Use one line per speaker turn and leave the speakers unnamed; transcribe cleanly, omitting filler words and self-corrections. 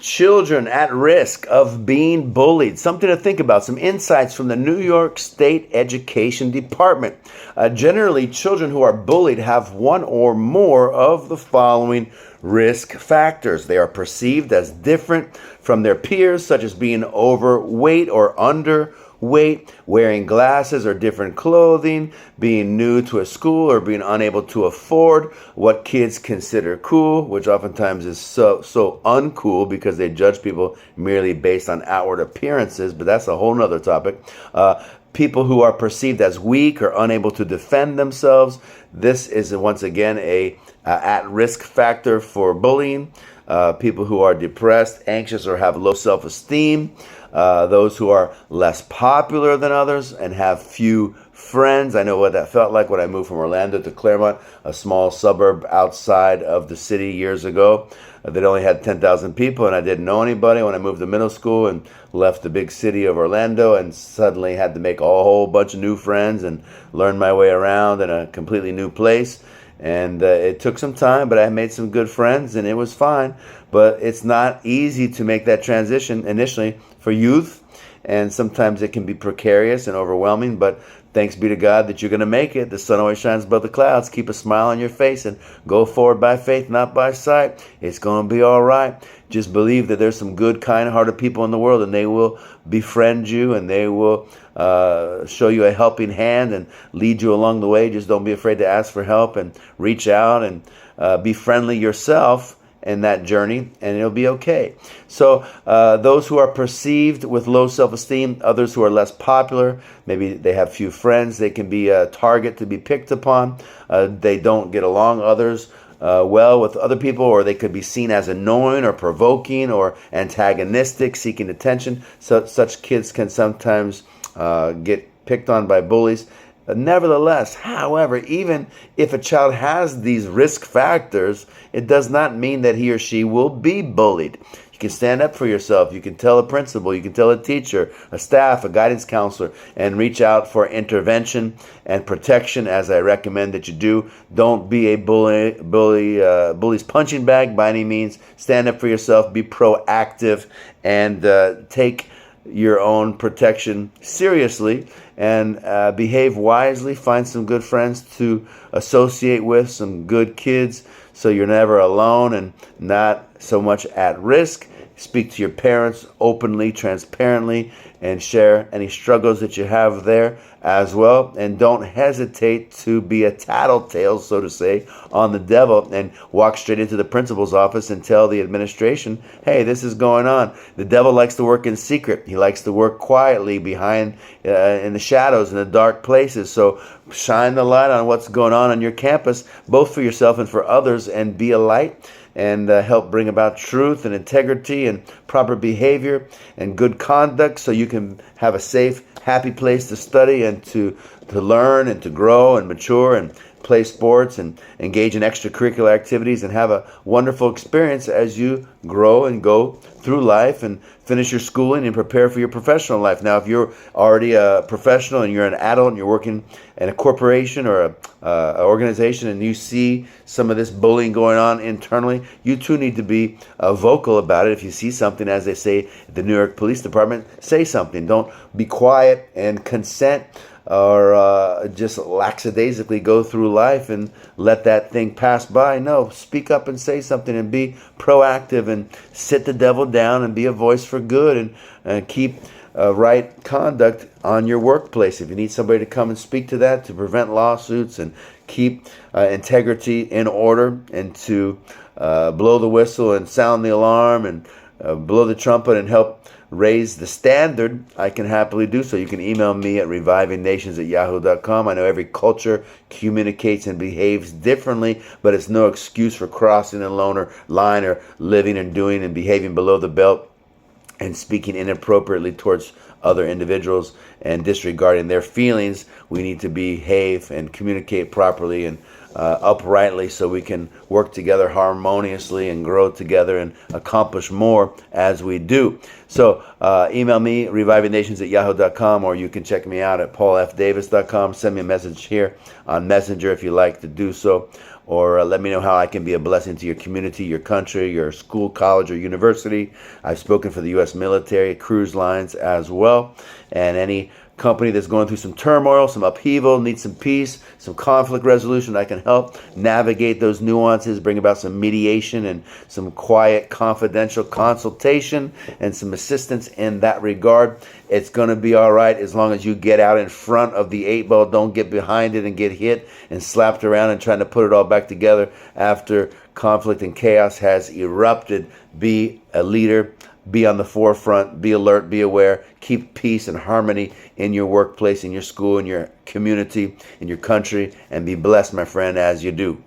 children at risk of being bullied. Something to think about. Some insights from the New York State Education Department. Generally, children who are bullied have one or more of the following risk factors. They are perceived as different from their peers, such as being overweight or underweight, wearing glasses or different clothing, being new to a school, or being unable to afford what kids consider cool, which oftentimes is so uncool because they judge people merely based on outward appearances, but that's a whole nother topic. People who are perceived as weak or unable to defend themselves. This is once again a at-risk factor for bullying. People who are depressed, anxious, or have low self-esteem. Those who are less popular than others and have few friends. I know what that felt like when I moved from Orlando to Claremont, a small suburb outside of the city years ago. That only had 10,000 people, and I didn't know anybody when I moved to middle school and left the big city of Orlando, and suddenly had to make a whole bunch of new friends and learn my way around in a completely new place. And it took some time, but I made some good friends, and it was fine. But it's not easy to make that transition initially for youth, and sometimes it can be precarious and overwhelming, but thanks be to God that you're going to make it. The sun always shines above the clouds. Keep a smile on your face and go forward by faith, not by sight. It's going to be all right. Just believe that there's some good, kind-hearted people in the world, and they will befriend you, and they will show you a helping hand and lead you along the way. Just don't be afraid to ask for help and reach out and be friendly yourself in that journey, and it'll be okay. So those who are perceived with low self-esteem, others who are less popular, maybe they have few friends, they can be a target to be picked upon. They don't get along others well with other people, or they could be seen as annoying or provoking or antagonistic, seeking attention. So such kids can sometimes get picked on by bullies. Nevertheless, however, even if a child has these risk factors, it does not mean that he or she will be bullied. You can stand up for yourself. You can tell a principal, you can tell a teacher, a staff, a guidance counselor, and reach out for intervention and protection, as I recommend that you do. Don't be a bully's punching bag by any means. Stand up for yourself, be proactive, and take your own protection seriously, and behave wisely. Find some good friends to associate with, some good kids, so you're never alone and not so much at risk. Speak to your parents openly, transparently, and share any struggles that you have there as well. And don't hesitate to be a tattletale, so to say, on the devil, and walk straight into the principal's office and tell the administration, hey, this is going on. The devil likes to work in secret. He likes to work quietly behind in the shadows, in the dark places. So shine the light on what's going on your campus, both for yourself and for others, and be a light, and help bring about truth and integrity and proper behavior and good conduct, so you can have a safe, happy place to study and to learn and to grow and mature and play sports and engage in extracurricular activities and have a wonderful experience as you grow and go through life and finish your schooling and prepare for your professional life. Now, if you're already a professional and you're an adult and you're working in a corporation or a organization, and you see some of this bullying going on internally, you too need to be vocal about it. If you see something, as they say at the New York Police Department, say something. Don't be quiet and consent, or just lackadaisically go through life and let that thing pass by. No, speak up and say something and be proactive and sit the devil down and be a voice for good, and keep right conduct on your workplace. If you need somebody to come and speak to that, to prevent lawsuits and keep integrity in order, and to blow the whistle and sound the alarm and blow the trumpet and help raise the standard, I can happily do so. You can email me at RevivingNations@yahoo.com. I know every culture communicates and behaves differently, but it's no excuse for crossing the line or living and doing and behaving below the belt and speaking inappropriately towards other individuals and disregarding their feelings. We need to behave and communicate properly and uprightly, so we can work together harmoniously and grow together and accomplish more as we do. So email me, RevivingNations@yahoo.com, or you can check me out at paulfdavis.com. Send me a message here on Messenger if you like to do so, or let me know how I can be a blessing to your community, your country, your school, college, or university. I've spoken for the U.S. military, cruise lines as well, and any company that's going through some turmoil, some upheaval, needs some peace, some conflict resolution. I can help navigate those nuances, bring about some mediation and some quiet, confidential consultation and some assistance in that regard. It's going to be all right as long as you get out in front of the 8 ball. Don't get behind it and get hit and slapped around and trying to put it all back together after conflict and chaos has erupted. Be a leader. Be on the forefront, be alert, be aware, keep peace and harmony in your workplace, in your school, in your community, in your country, and be blessed, my friend, as you do.